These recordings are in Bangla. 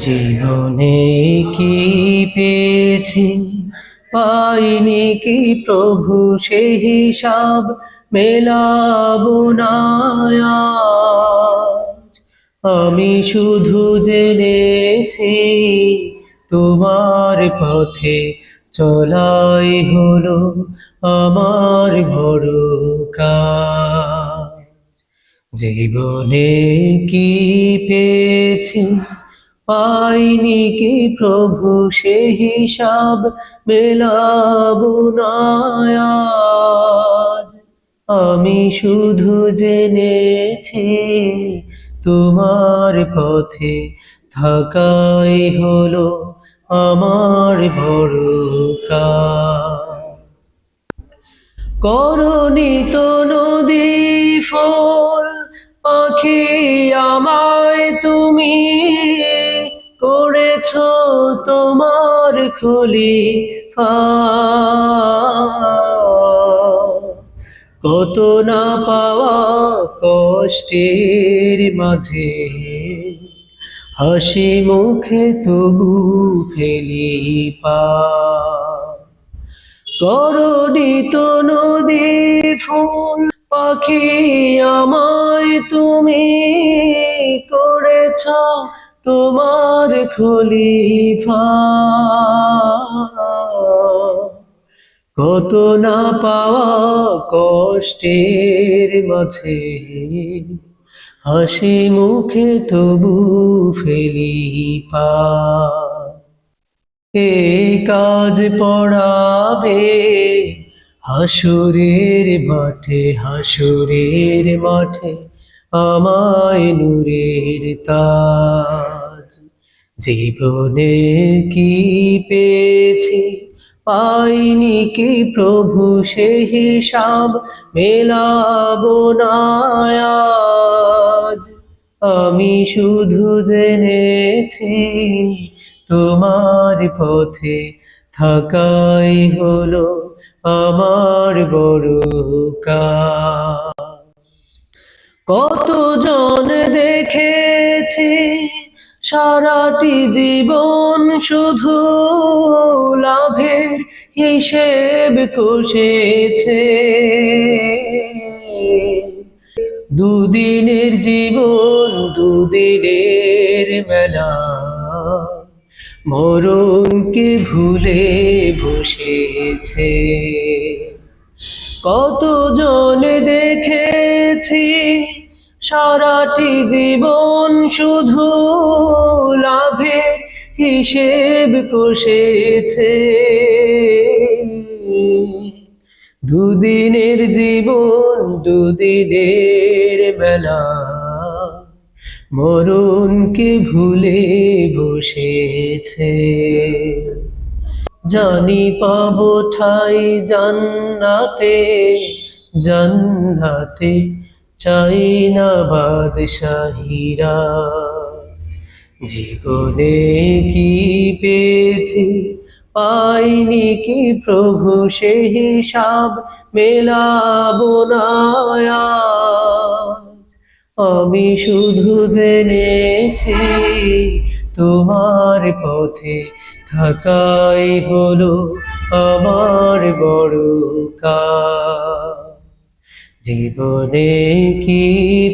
জীবনে কি পেয়েছি পাইনি কি প্রভু সে হিসাব মেলাবো না আজ। আমি শুধু জেনেছি তোমার পথে চলাই হলো আমার বড় কাজ। জীবনে কি পেয়েছি পাইনি কি প্রভু সে হিসাব মেলাবো না আজ। আমি শুধু জেনেছি তোমার পথে থাকাই হলো আমার বড় কাজ। করনি তো নদী ফল পাখি আমায় তুমি করেছ তোমার খলিফা। কত না পাওয়া কষ্টের মাঝে হাসি মুখে তবু ফেলি পা। করনি তো নদী ফুল পাখি আমায় তুমি করেছ তোমার খলিফা। কত না পাওয়া কষ্টের মাঝে হাসি মুখে তবু ফেলি পা। এই কাজ পড়াবে হাসুরের মাঠে, হাসুরের মাঠে আমায় নূরের তাজ। জীবনে কি পেয়েছি পাইনি কি প্রভু সে হিসাব মেলাবো না আজ। আমি শুধু জেনেছি তোমার পথে থাকাই হলো আমার বড় কাজ। কতজন দেখেছি সারাটি জীবন শুধু লাভের হিসেব কষেছে। দুদিনের জীবন দুদিনের মেলা মরণকে ভুলে বসেছে। কতজন দেখেছি সারাটি জীবন শুধু লাভের হিসেব কষেছে। দুদিনের জীবন দুদিনের মেলা মরণকে ভুলে বসেছে। জানি পাবো ঠাই জান্নাতে, জান্নাতে চাই না বাদশাহীরা। জীবনে কি পেয়েছি পাইনি কি প্রভু সে হিসাব মেলাবো না আজ। আমি শুধু জেনেছি তোমার পথে থাকাই হলো আমার বড় কাজ। জীবনে কি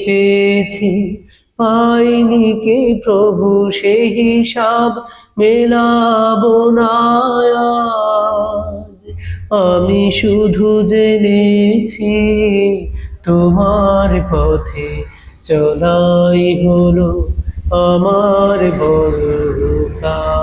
পেয়েছি পাইনি কি প্রভু সে হিসাব মেলাবো না আজ। আমি শুধু জেনেছি তোমার পথে চলাই হলো আমার বড় কাজ।